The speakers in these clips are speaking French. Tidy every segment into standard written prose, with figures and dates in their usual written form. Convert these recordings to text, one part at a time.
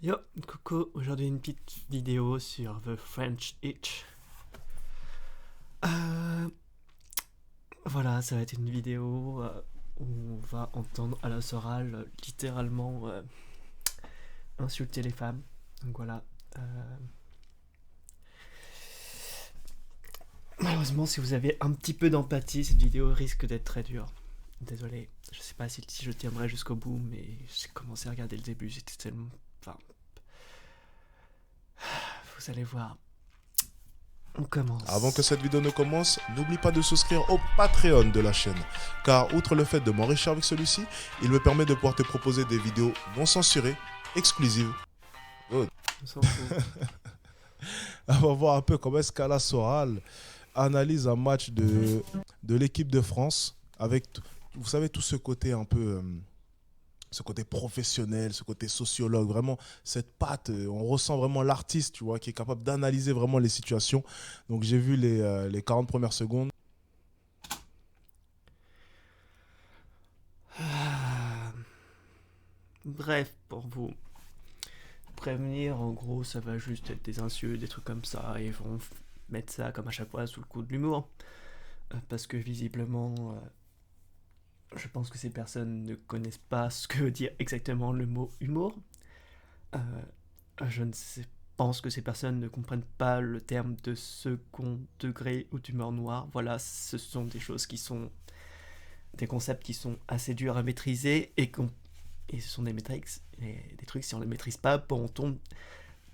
Yo, coucou, aujourd'hui une petite vidéo sur The French Itch. Euh, voilà, ça va être une vidéo où on va entendre Alain Soral littéralement insulter les femmes. Donc voilà. Malheureusement, si vous avez un petit peu d'empathie, cette vidéo risque d'être très dure. Désolé, je sais pas si je tiendrai jusqu'au bout, mais j'ai commencé à regarder le début, j'étais tellement... Enfin, vous allez voir. On Avant que commence. cette vidéo ne commence, n'oublie pas de souscrire au Patreon de la chaîne. Car outre le fait de m'enrichir avec celui-ci, il me permet de pouvoir te proposer des vidéos non censurées, exclusives. Oh. On s'en fout. On va voir un peu comment est-ce qu'Ala Soral analyse un match de l'équipe de France avec, vous savez, tout ce côté un peu... ce côté professionnel, ce côté sociologue, vraiment cette patte, on ressent vraiment l'artiste, tu vois, qui est capable d'analyser vraiment les situations. Donc j'ai vu les 40 premières secondes. Bref, pour vous prévenir, en gros, ça va juste être des insultes, des trucs comme ça, et ils vont mettre ça comme à chaque fois sous le coup de l'humour. Parce que visiblement, je pense que ces personnes ne connaissent pas ce que veut dire exactement le mot humour. Euh, je ne sais, pense que ces personnes ne comprennent pas le terme de second degré ou d'humeur noire. Voilà, ce sont des choses qui sont des concepts qui sont assez durs à maîtriser et ce sont des métriques, des trucs si on ne les maîtrise pas, bon, on tombe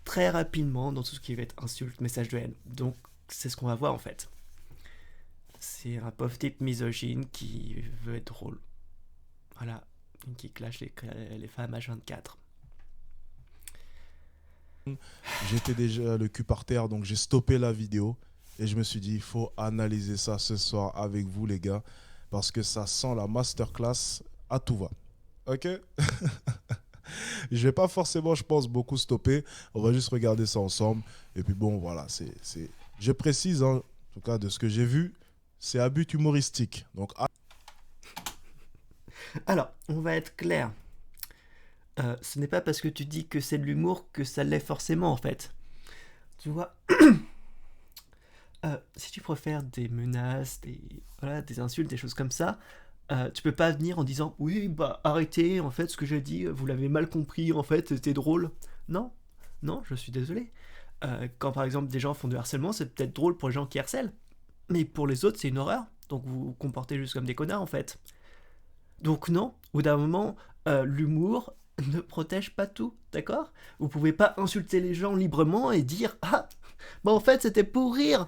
très rapidement dans tout ce qui va être insulte, message de haine. Donc c'est ce qu'on va voir en fait. C'est un pauvre type misogyne qui veut être drôle. Voilà, qui clash les femmes H24. J'étais déjà le cul par terre, donc j'ai stoppé la vidéo et je me suis dit, il faut analyser ça ce soir avec vous, les gars, parce que ça sent la masterclass à tout va. Ok. Je vais pas forcément, je pense, beaucoup stopper. On va juste regarder ça ensemble. Et puis bon, voilà, je précise, hein, en tout cas de ce que j'ai vu, c'est à but humoristique. Donc, Alors, on va être clair. Ce n'est pas parce que tu dis que c'est de l'humour que ça l'est forcément en fait. Tu vois, si tu préfères des menaces, voilà, des insultes, des choses comme ça, tu peux pas venir en disant oui, bah arrêtez, en fait, ce que j'ai dit, vous l'avez mal compris, en fait, c'était drôle. Non, non, je suis désolé. Quand par exemple des gens font du harcèlement, c'est peut-être drôle pour les gens qui harcèlent, mais pour les autres, c'est une horreur. Donc vous vous comportez juste comme des connards en fait. Donc non, au bout d'un moment, l'humour ne protège pas tout, d'accord? Vous pouvez pas insulter les gens librement et dire ah, bah en fait c'était pour rire.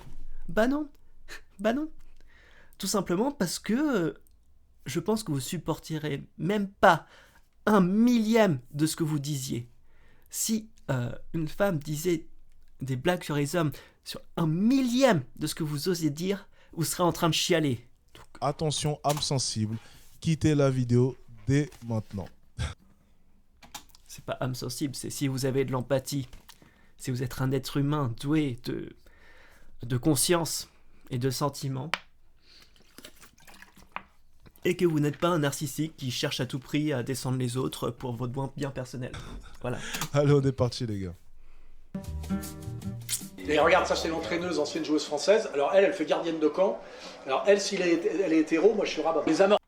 Bah non, bah non. Tout simplement parce que je pense que vous supporterez même pas un millième de ce que vous disiez. Si une femme disait des blagues sur les hommes, sur un millième de ce que vous osiez dire, vous serez en train de chialer. attention, âme sensible, quittez la vidéo dès maintenant. C'est pas âme sensible, c'est si vous avez de l'empathie, si vous êtes un être humain doué de conscience et de sentiments, et que vous n'êtes pas un narcissique qui cherche à tout prix à descendre les autres pour votre bien personnel. Voilà. Allez, on est parti, les gars. Et regarde, ça c'est l'entraîneuse, ancienne joueuse française. Alors elle fait gardienne de camp. Alors elle, si elle est hétéro, moi je suis rabat. Les amorts.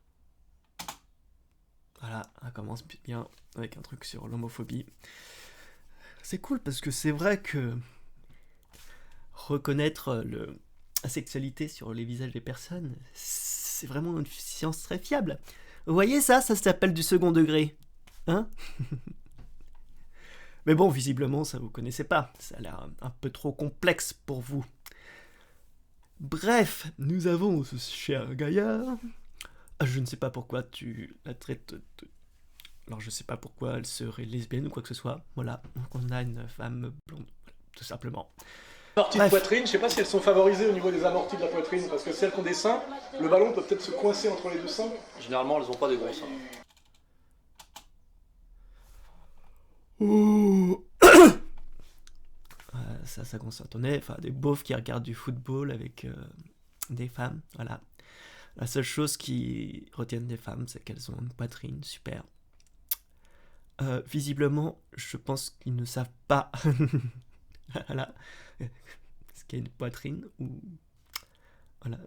Voilà, ça commence bien avec un truc sur l'homophobie. C'est cool parce que c'est vrai que reconnaître la sexualité sur les visages des personnes, c'est vraiment une science très fiable. Vous voyez ça s'appelle du second degré. Hein? Mais bon, visiblement, ça vous connaissez pas. Ça a l'air un peu trop complexe pour vous. Bref, nous avons ce cher gaillard. Je ne sais pas pourquoi tu la traites de... Alors je sais pas pourquoi elle serait lesbienne ou quoi que ce soit. Voilà, donc on a une femme blonde, voilà, tout simplement. Amortis de Bref. poitrine, je sais pas si elles sont favorisées au niveau des amortis de la poitrine, parce que celles qui ont des seins, le ballon peut peut-être se coincer entre les deux seins. Généralement, elles ont pas des gros seins. Oh. Ça concernait enfin, des beaufs qui regardent du football avec des femmes, voilà. La seule chose qui retiennent des femmes, c'est qu'elles ont une poitrine super. Visiblement, je pense qu'ils ne savent pas. Voilà. Est-ce qu'il y a une poitrine ou. Voilà.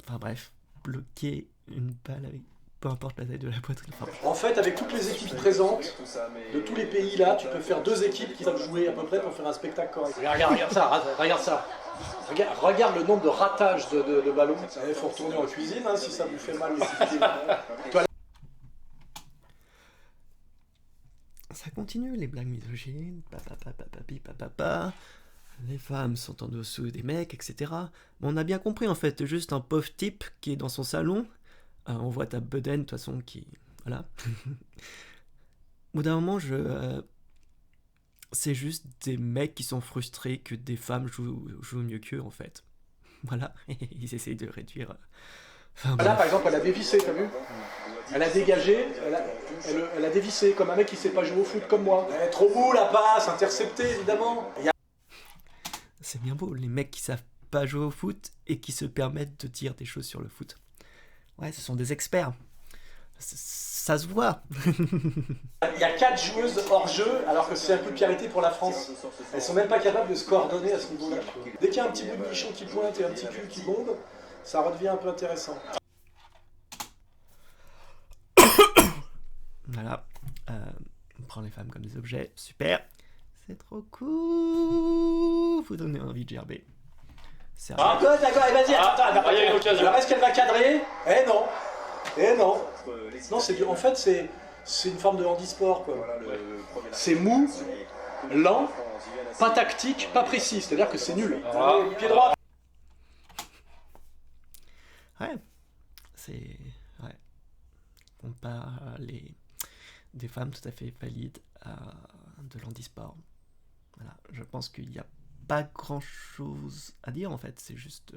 Enfin bref, bloquer une balle avec. Peu importe la taille de la poitrine. Enfin, En fait, avec toutes les équipes présentes, de tous les pays là, tu peux faire 2 équipes qui savent jouer à peu près pour faire un spectacle correct. Regarde ça, regarde ça. Regarde le nombre de ratages de ballons. Il faut retourner en cuisine hein, si ça vous fait mal. ça continue, les blagues misogynes, papa. Les femmes sont en dessous des mecs, etc. Mais on a bien compris en fait, juste un pauvre type qui est dans son salon. On voit ta bedaine de toute façon qui. Voilà. Au bout d'un moment, c'est juste des mecs qui sont frustrés que des femmes jouent mieux qu'eux en fait. Voilà. Ils essayent de réduire. Enfin, Là par exemple, elle a dévissé, t'as vu? Elle a dégagé, elle a dévissé comme un mec qui sait pas jouer au foot comme moi. Trop mou la passe, intercepté évidemment. C'est bien beau, les mecs qui savent pas jouer au foot et qui se permettent de dire des choses sur le foot. Ouais, ce sont des experts. Ça se voit. Il y a 4 joueuses hors jeu alors que c'est un coup de pied arrêté pour la France. Elles sont même pas capables de se coordonner à ce niveau-là. Dès qu'il y a un petit bout de nichon qui pointe et un petit cul qui bombe, ça redevient un peu intéressant. Voilà. On prend les femmes comme des objets. Super. C'est trop cool. Vous donnez envie de gerber. D'accord, vas-y, attends, il y a une occasion. Alors est-ce qu'elle va cadrer? Non. Non, en fait, c'est une forme de handisport, quoi. C'est mou, lent, pas tactique, pas précis, c'est-à-dire que c'est nul. Pied droit. Ouais. C'est. Ouais. On parle des femmes tout à fait valides à de l'handisport. Voilà. Je pense qu'il n'y a pas grand chose à dire en fait, c'est juste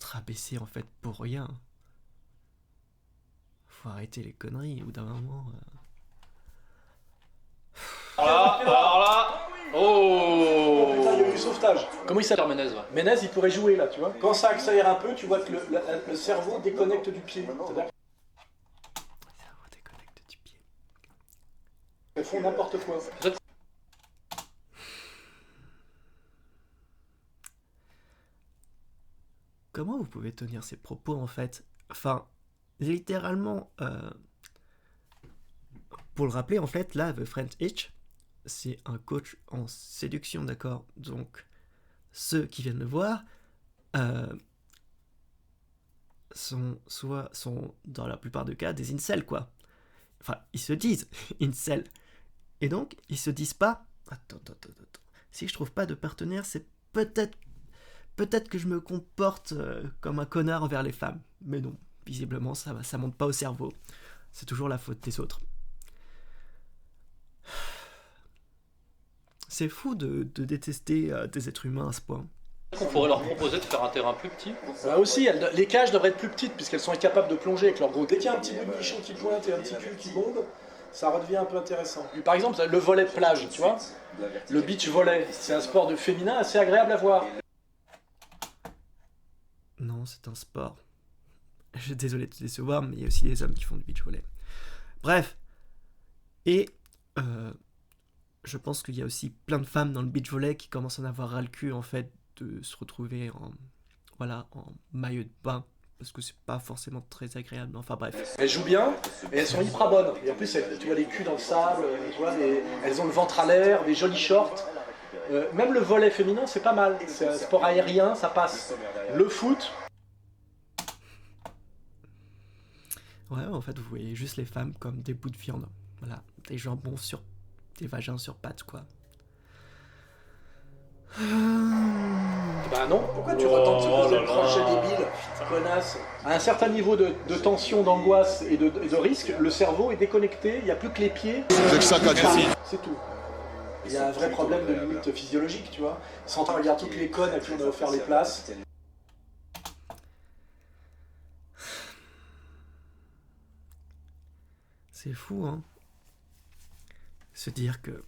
rabaisser en fait pour rien. Faut arrêter les conneries ou d'un moment. Alors là, oh putain, il y a eu du sauvetage. Comment il s'appelle Ménez? Ménez, il pourrait jouer là, tu vois. Quand ça accélère un peu, tu vois que le cerveau déconnecte du pied. C'est-à-dire Le cerveau déconnecte du pied. qu'elles font n'importe quoi. Comment vous pouvez tenir ces propos en fait? Enfin, littéralement, pour le rappeler en fait, là, The French Itch, c'est un coach en séduction, d'accord? Donc, ceux qui viennent le voir sont dans la plupart des cas des incels, quoi. Enfin, ils se disent incels. Et donc, ils se disent pas, attends. Si je trouve pas de partenaire, c'est peut-être que je me comporte comme un connard envers les femmes. Mais non, visiblement, ça monte pas au cerveau. C'est toujours la faute des autres. C'est fou de détester des êtres humains à ce point. On pourrait leur proposer de faire un terrain plus petit. Là aussi, les cages devraient être plus petites puisqu'elles sont incapables de plonger avec leur gros. Dès qu'il y a un petit bout de nichon qui pointe et un petit cul qui bombe, ça redevient un peu intéressant. Par exemple, le volley de plage, tu vois, le beach volley, c'est un sport de féminin assez agréable à voir. Non, c'est un sport. Je suis désolé de te décevoir, mais il y a aussi des hommes qui font du beach volley. Bref. Et je pense qu'il y a aussi plein de femmes dans le beach volley qui commencent à en avoir ras le cul, en fait, de se retrouver en maillot de bain, parce que c'est pas forcément très agréable. Enfin bref. Elles jouent bien, et elles sont hyper bonnes. Et en plus, tu vois les culs dans le sable, tu vois, elles ont le ventre à l'air, des jolis shorts. Même le volley féminin, c'est pas mal. C'est un sport aérien, ça passe. Le foot... Ouais, en fait, vous voyez juste les femmes comme des bouts de viande. Voilà, des jambons sur... des vagins sur pattes, quoi. Bah non, pourquoi tu retentes ce crochet débile, connasse? À un certain niveau de tension, d'angoisse et de risque, le cerveau est déconnecté, il n'y a plus que les pieds. C'est tout. Il y a un vrai problème de limite physiologique, tu vois. Sans regarder toutes les connes à qui on a offert les places. C'est fou, hein. Se dire que...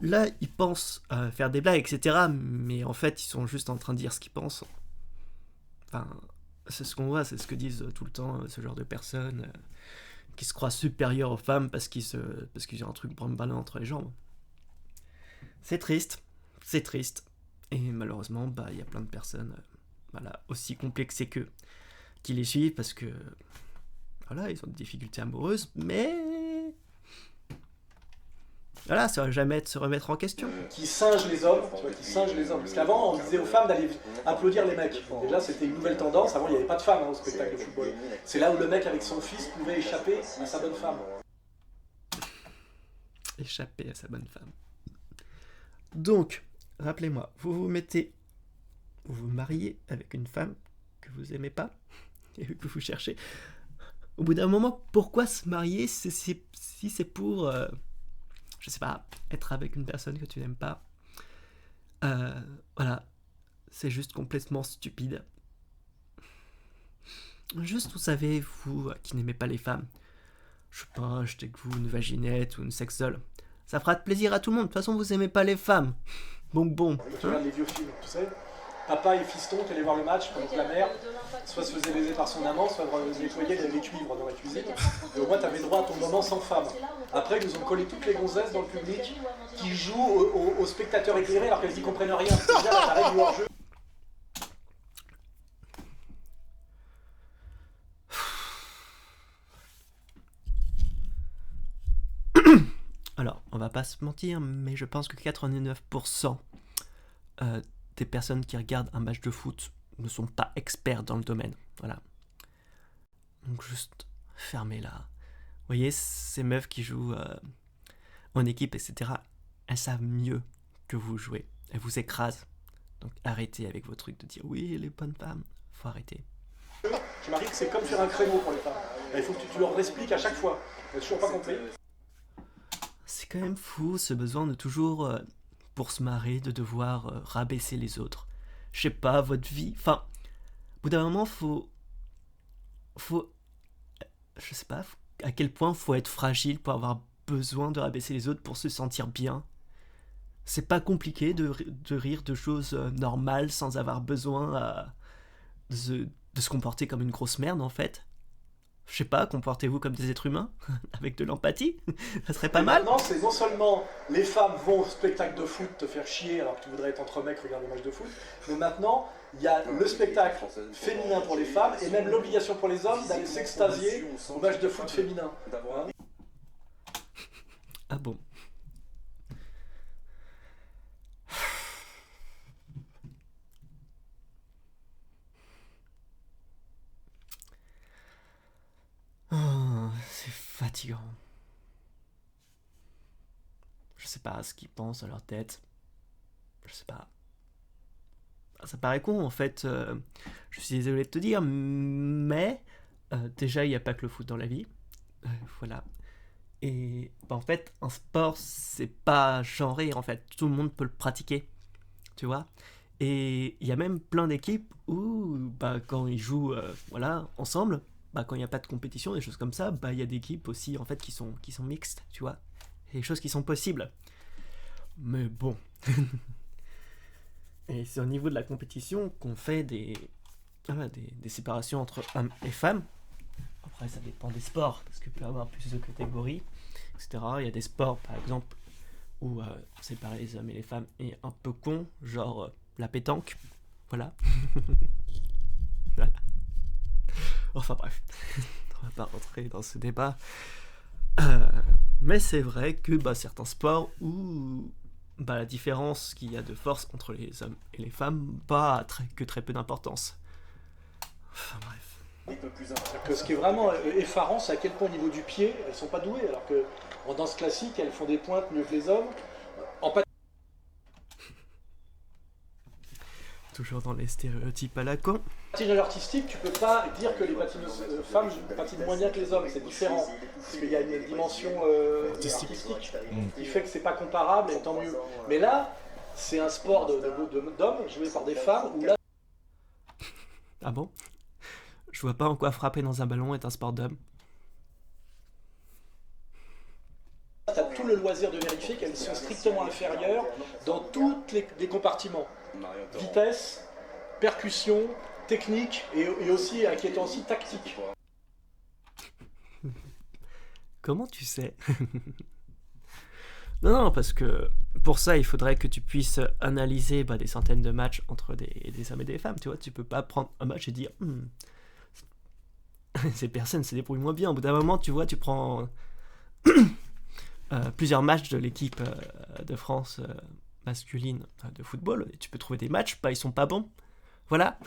Là, ils pensent faire des blagues, etc. Mais en fait, ils sont juste en train de dire ce qu'ils pensent. Enfin, C'est ce qu'on voit, c'est ce que disent tout le temps ce genre de personnes qui se croient supérieurs aux femmes parce qu'ils ont un truc brinque-ballant entre les jambes. C'est triste. Et malheureusement, il y a plein de personnes aussi complexées qu'eux qui les suivent parce que voilà, ils ont des difficultés amoureuses, mais voilà, ça va jamais de se remettre en question. Qui singe les hommes, Parce qu'avant, on disait aux femmes d'aller applaudir les mecs. Bon, déjà, c'était une nouvelle tendance. Avant, il n'y avait pas de femmes au spectacle de football. C'est là où le mec, avec son fils, pouvait échapper à sa bonne femme. Échapper à sa bonne femme. Donc, rappelez-moi, vous vous mariez avec une femme que vous aimez pas et que vous cherchez. Au bout d'un moment, pourquoi se marier si c'est pour, je sais pas, être avec une personne que tu n'aimes pas? Voilà, c'est juste complètement stupide. Juste, vous savez, vous qui n'aimez pas les femmes, je sais pas, achetez que vous une vaginette ou une sexole. Ça fera de plaisir à tout le monde. De toute façon, vous aimez pas les femmes. Donc bon. Tu regardes les vieux films, tu sais. Papa et fiston qui allaient voir le match pendant que la mère soit se faisait baiser par son amant, soit nettoyer les cuivres dans la cuisine. Et au moins, t'avais droit à ton moment sans femme. Après, ils nous ont collé toutes les gonzesses dans le public qui jouent aux spectateurs éclairés alors qu'elles n'y comprennent rien. C'est déjà la règle du hors-jeu. Alors, on va pas se mentir, mais je pense que 89% des personnes qui regardent un match de foot ne sont pas experts dans le domaine. Voilà. Donc juste, fermez-la. Vous voyez, ces meufs qui jouent en équipe, etc., elles savent mieux que vous jouez. Elles vous écrasent. Donc arrêtez avec vos trucs de dire « Oui, les bonnes femmes ». Faut arrêter. Je m'arrive que c'est comme sur un créneau pour les femmes. Il faut que tu leur expliques à chaque fois. Elles n'ont toujours pas compris. C'est quand même fou ce besoin de toujours, pour se marrer, de devoir rabaisser les autres. Je sais pas, votre vie. Enfin, au bout d'un moment, faut. Je sais pas à quel point faut être fragile pour avoir besoin de rabaisser les autres pour se sentir bien. C'est pas compliqué de rire de choses normales sans avoir besoin de se comporter comme une grosse merde en fait. Je sais pas, comportez-vous comme des êtres humains, avec de l'empathie, ça serait pas mal. Maintenant, c'est non seulement les femmes vont au spectacle de foot te faire chier alors que tu voudrais être entre mecs, regarder le match de foot, mais maintenant, il y a le spectacle féminin pour les femmes et même l'obligation pour les hommes d'aller s'extasier au match de foot féminin. Ah bon? Oh, c'est fatigant. Je sais pas ce qu'ils pensent à leur tête. Je sais pas. Ça paraît con en fait. Je suis désolé de te dire, mais déjà il n'y a pas que le foot dans la vie. Voilà. Et en fait, un sport c'est pas genré en fait. Tout le monde peut le pratiquer. Tu vois. Et il y a même plein d'équipes où quand ils jouent voilà, ensemble. Quand il n'y a pas de compétition, des choses comme ça, il y a des équipes aussi en fait qui sont mixtes, tu vois. Il y a des choses qui sont possibles. Mais bon. Et c'est au niveau de la compétition qu'on fait des séparations entre hommes et femmes. Après, ça dépend des sports, parce qu'il peut y avoir plus de catégories, etc. Il y a des sports, par exemple, où séparer les hommes et les femmes est un peu con, genre la pétanque. Voilà. Voilà. Enfin bref, on va pas rentrer dans ce débat. Mais c'est vrai que certains sports où la différence qu'il y a de force entre les hommes et les femmes a que très peu d'importance. Enfin bref. Que ce qui est vraiment effarant, c'est à quel point au niveau du pied, elles sont pas douées, alors que en danse classique, elles font des pointes mieux que les hommes. Toujours dans les stéréotypes à la con. Patinage artistique, tu peux pas dire que les patineuses femmes patinent moins bien que les hommes, c'est différent. Parce qu'il y a une dimension artistique qui fait que c'est pas comparable et tant mieux. Mais là, c'est un sport d'hommes joué par des femmes où là. Ah bon? Je vois pas en quoi frapper dans un ballon est un sport d'homme. Tu as tout le loisir de vérifier qu'elles sont strictement inférieures dans tous les compartiments. Vitesse, percussion, technique et aussi qui étaient aussi tactiques. Comment tu sais? Non, parce que pour ça, il faudrait que tu puisses analyser des centaines de matchs entre des hommes et des femmes, tu vois. Tu peux pas prendre un match et dire ces personnes se débrouillent moins bien. Au bout d'un moment, tu vois, tu prends plusieurs matchs de l'équipe de France masculine de football, et tu peux trouver des matchs, ils sont pas bons. Voilà.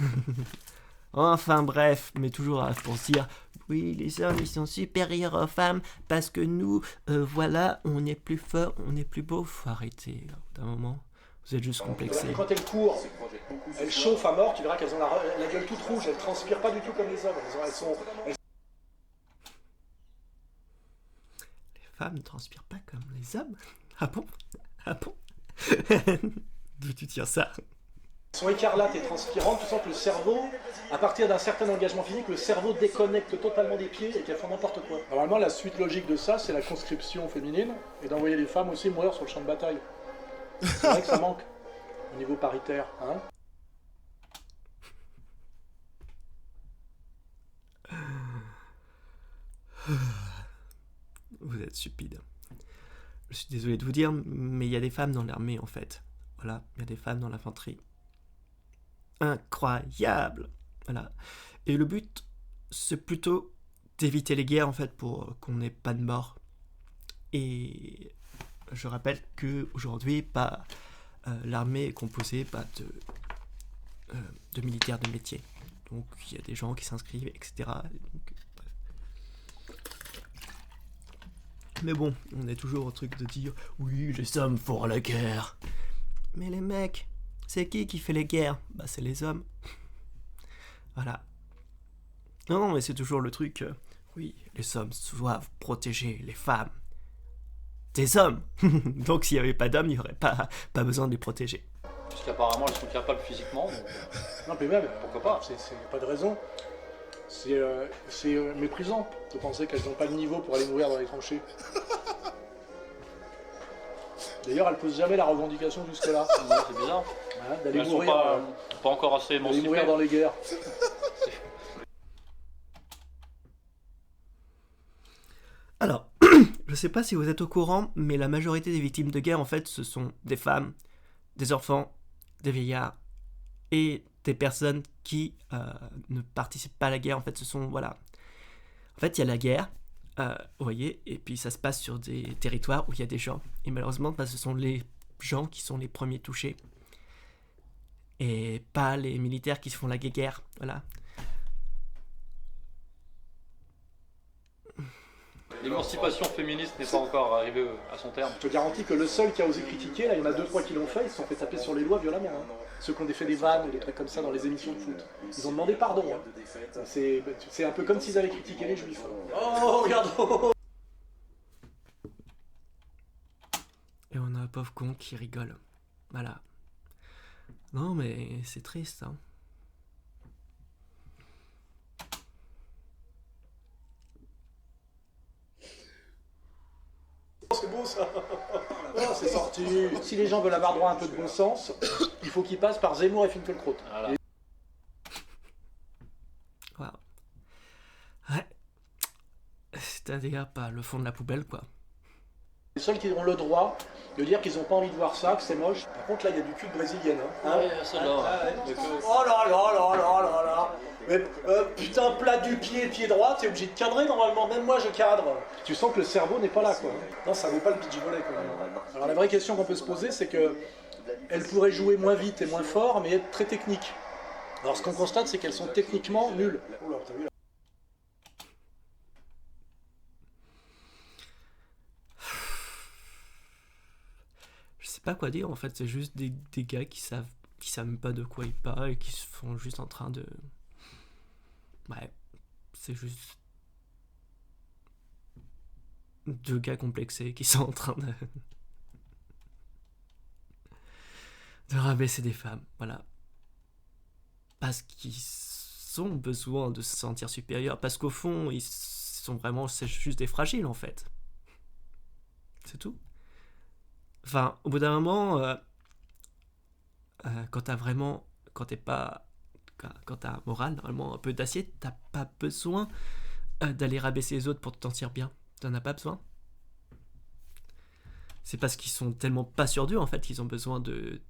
Enfin bref, mais toujours pour se dire oui, les hommes ils sont supérieurs aux femmes parce que nous, voilà, on est plus fort, on est plus beau. Faut arrêter, là, d'un moment. Vous êtes juste complexés. Et quand elles courent, elles chauffent à mort, tu verras qu'elles ont la gueule toute rouge, elles transpirent pas du tout comme les hommes. Les femmes ne transpirent pas comme les hommes? Ah bon? Ah bon? D'où tu tires ça? Elles sont écarlates et transpirantes, tu sens que le cerveau, à partir d'un certain engagement physique, le cerveau déconnecte totalement des pieds et qu'elles font n'importe quoi. Normalement, la suite logique de ça, c'est la conscription féminine et d'envoyer les femmes aussi mourir sur le champ de bataille. C'est vrai que ça manque au niveau paritaire, hein. Vous êtes stupide. Je suis désolé de vous dire, mais il y a des femmes dans l'armée en fait. Voilà, il y a des femmes dans l'infanterie. Incroyable! Voilà. Et le but, c'est plutôt d'éviter les guerres en fait pour qu'on n'ait pas de mort. Et je rappelle qu'aujourd'hui, l'armée est composée de militaires de métier. Donc il y a des gens qui s'inscrivent, etc. Donc, mais bon, on est toujours au truc de dire oui, les hommes font la guerre. Mais les mecs, c'est qui fait les guerres? C'est les hommes. Voilà. Non, mais c'est toujours le truc. Oui, les hommes doivent protéger les femmes des hommes. Donc s'il n'y avait pas d'hommes, il n'y aurait pas besoin de les protéger. Puisqu'apparemment elles sont capables physiquement. Donc... Non, mais même, pourquoi pas? C'est pas de raison. C'est méprisant de penser qu'elles n'ont pas le niveau pour aller mourir dans les tranchées. D'ailleurs, elles posent jamais la revendication jusque-là. Ouais, c'est bizarre. Hein, d'aller elles mourir, sont pas encore assez émancipées. Mourir dans les guerres. Alors, je sais pas si vous êtes au courant, mais la majorité des victimes de guerre, en fait, ce sont des femmes, des enfants, des vieillards et des personnes qui ne participent pas à la guerre. En fait, ce sont, voilà. En fait, il y a la guerre, vous voyez, et puis ça se passe sur des territoires où il y a des gens. Et malheureusement, ce sont les gens qui sont les premiers touchés. Et pas les militaires qui se font la guerre, voilà. L'émancipation féministe n'est pas encore arrivée à son terme. Je te garantis que le seul qui a osé critiquer, là, il y en a 2-3 qui l'ont fait, ils se sont fait taper sur les doigts violemment. Hein. Ceux qui ont fait des vannes ou des trucs comme ça dans les émissions de foot. Ils ont demandé pardon. Hein. C'est un peu comme s'ils avaient critiqué les juifs. Oh, regarde! Et on a un pauvre con qui rigole. Voilà. Non, mais c'est triste, hein. C'est beau ça. Oh, c'est sorti. Si les gens veulent avoir droit à un peu de bon sens, il faut qu'ils passent par Zemmour et Finkielkraut. Voilà. Wow. Ouais. C'est-à-dire pas le fond de la poubelle, quoi. Les seuls qui ont le droit de dire qu'ils n'ont pas envie de voir ça, que c'est moche. Par contre, là, il y a du cul de brésilienne. Hein. Ouais, celle-là. Oh là là là là là là. Mais putain, plat du pied droit, t'es obligé de cadrer normalement. Même moi, je cadre. Tu sens que le cerveau n'est pas là, quoi. Non, ça vaut pas le beach volley, quoi. Alors la vraie question qu'on peut se poser, c'est que elle pourrait jouer moins vite et moins fort, mais être très technique. Alors ce qu'on constate, c'est qu'elles sont techniquement nulles. Oh là, t'as vu là. Je sais pas quoi dire, en fait, c'est juste des gars qui savent même pas de quoi ils parlent et qui se font juste en train de... Ouais, c'est juste... deux gars complexés qui sont en train de rabaisser des femmes, voilà. Parce qu'ils ont besoin de se sentir supérieurs, parce qu'au fond, ils sont vraiment... c'est juste des fragiles, en fait. C'est tout. Enfin, au bout d'un moment, quand t'es pas quand t'as un moral, normalement un peu d'acier, t'as pas besoin d'aller rabaisser les autres pour te sentir bien. T'en as pas besoin. C'est parce qu'ils sont tellement pas sûrs d'eux, en fait, qu'ils ont besoin de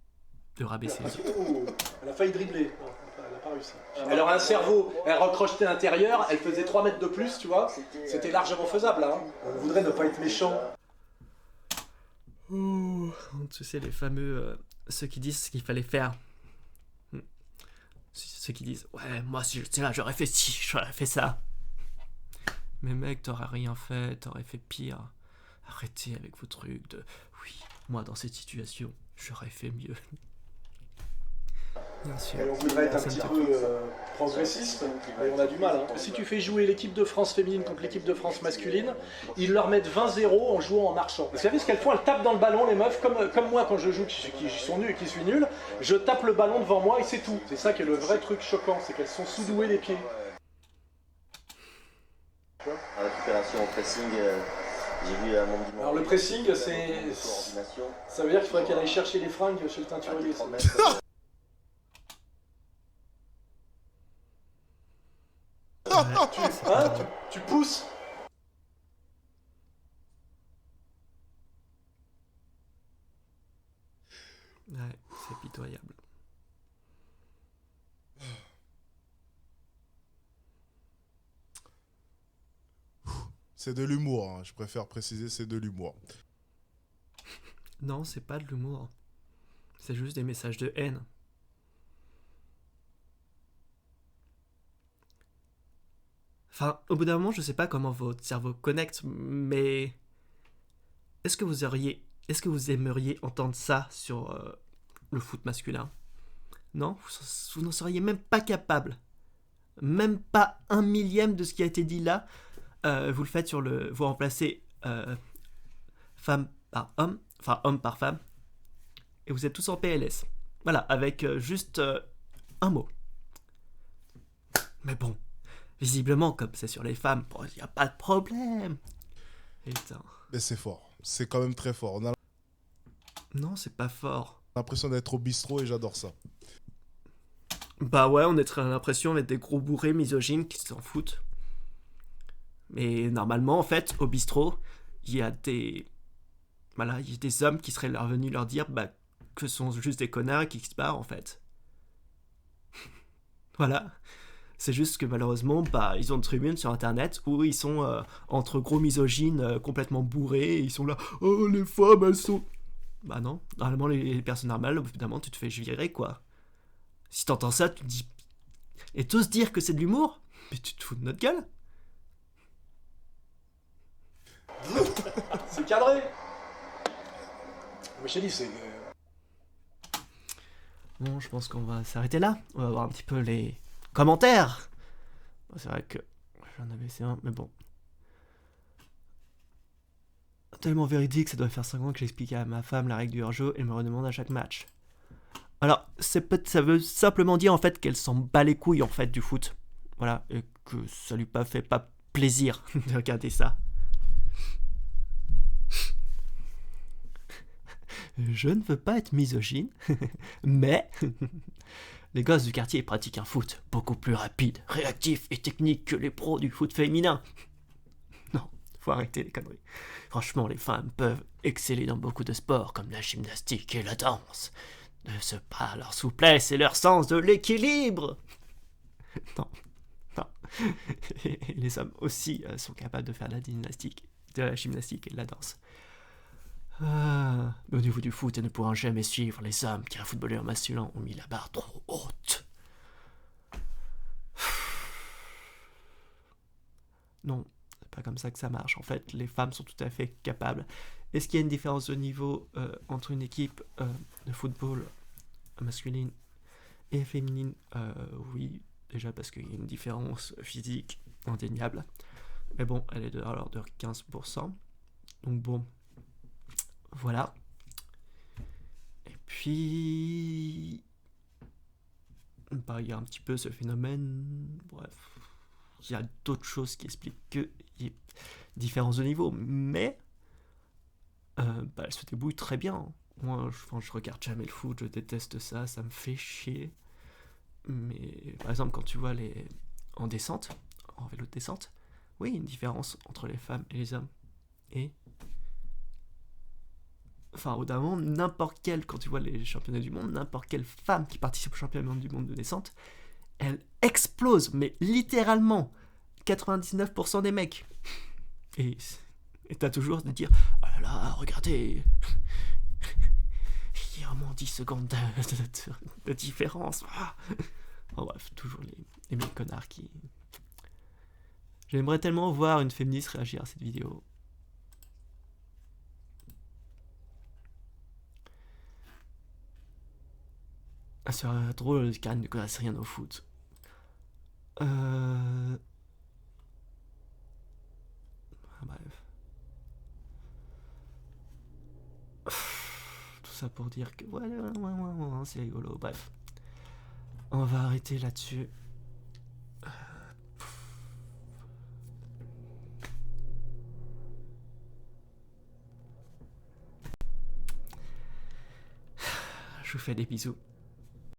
rabaisser les autres. Oh, elle a failli dribbler. Non, elle n'a pas réussi. Elle aurait un cerveau, elle recrochetait l'intérieur, elle faisait 3 mètres de plus, tu vois. C'était largement faisable, hein. On voudrait ne pas être méchant. Tu sais, les fameux... ceux qui disent ce qu'il fallait faire. Ceux qui disent, ouais, moi, si j'étais là, j'aurais fait ci, j'aurais fait ça. Mais mec, t'aurais rien fait, t'aurais fait pire. Arrêtez avec vos trucs de... Oui, moi, dans cette situation, j'aurais fait mieux. Bien sûr. Et on voudrait être un petit peu progressiste, mais on a du mal. Hein. Si tu fais jouer l'équipe de France féminine contre l'équipe de France masculine, ils leur mettent 20-0 en jouant en marchant. Vous savez ce qu'elles font? Elles tapent dans le ballon, les meufs, comme moi quand je joue, qui suis nul, je tape le ballon devant moi et c'est tout. C'est ça qui est le vrai truc choquant, c'est qu'elles sont sous-douées les pieds. En récupération, au pressing, j'ai vu un membre du monde. Alors le pressing, ça veut dire qu'il faudrait qu'elle aille chercher les fringues chez le teinturier. Tu pousses. Ouais, c'est pitoyable. C'est de l'humour, hein. Je préfère préciser, c'est de l'humour. Non, c'est pas de l'humour. C'est juste des messages de haine. Enfin, au bout d'un moment, je sais pas comment votre cerveau connecte, mais... Est-ce que vous aimeriez entendre ça sur le foot masculin? Non, vous n'en seriez même pas capable. Même pas 1/1000 de ce qui a été dit là. Vous le faites sur le... Vous remplacez femme par homme, enfin homme par femme, et vous êtes tous en PLS. Voilà, avec juste un mot. Mais bon, visiblement, comme c'est sur les femmes, il n'y a pas de problème. Putain. Mais c'est fort. C'est quand même très fort. On a Non, c'est pas fort. l'impression d'être au bistrot et j'adore ça. Bah ouais, on a l'impression d'être des gros bourrés misogynes qui s'en foutent. Mais normalement, en fait, au bistrot, il y a des... Voilà, il y a des hommes qui seraient venus leur dire que ce sont juste des connards qui se barrent, en fait. Voilà. C'est juste que malheureusement, ils ont une tribune sur Internet où ils sont entre gros misogynes complètement bourrés et ils sont là « Oh, les femmes, elles sont... » Bah non, normalement, les personnes normales, évidemment, tu te fais virer, quoi. Si t'entends ça, tu te dis... Et t'oses dire que c'est de l'humour? Mais tu te fous de notre gueule? C'est cadré. Mais je t'ai dit, c'est... Bon, je pense qu'on va s'arrêter là. On va voir un petit peu les commentaires. Bon, c'est vrai que j'en avais essayé un, mais bon. Tellement véridique, ça doit faire 5 ans que j'explique à ma femme la règle du hors-jeu et elle me redemande à chaque match. Alors, ça veut simplement dire en fait qu'elle s'en bat les couilles en fait du foot. Voilà, et que ça lui fait pas plaisir de regarder ça. Je ne veux pas être misogyne, mais les gosses du quartier pratiquent un foot beaucoup plus rapide, réactif et technique que les pros du foot féminin. Non, faut arrêter les conneries. Franchement, les femmes peuvent exceller dans beaucoup de sports comme la gymnastique et la danse, de ce par leur souplesse et leur sens de l'équilibre. Non. Et les hommes aussi sont capables de faire de la gymnastique et de la danse. Mais au niveau du foot, elles ne pourront jamais suivre les hommes car les footballeurs masculins ont mis la barre trop haute. Non, c'est pas comme ça que ça marche. En fait, les femmes sont tout à fait capables. Est-ce qu'il y a une différence de niveau entre une équipe de football masculine et féminine? Oui, déjà parce qu'il y a une différence physique indéniable. Mais bon, elle est de 15%. Donc bon, voilà. Et puis... il y a un petit peu ce phénomène... Bref, il y a d'autres choses qui expliquent qu'il y ait différence de niveau. Mais... elle se débrouille très bien. Moi, je regarde jamais le foot, je déteste ça, ça me fait chier. Mais par exemple, quand tu vois en descente, en vélo de descente, oui, il y a une différence entre les femmes et les hommes. Et enfin, au bout d'un moment, n'importe quelle, quand tu vois les championnats du monde, n'importe quelle femme qui participe au championnat du monde de descente, elle explose, mais littéralement 99% des mecs. Et t'as toujours de dire, oh là là, regardez, il y a au moins 10 secondes de différence. Ah. Oh, bref, toujours les mêmes connards qui... J'aimerais tellement voir une féministe réagir à cette vidéo. Ah, c'est drôle, Karine ne connaisse rien au foot. Ah, bref. Tout ça pour dire que ouais, c'est rigolo. Bref. On va arrêter là-dessus. Je vous fais des bisous.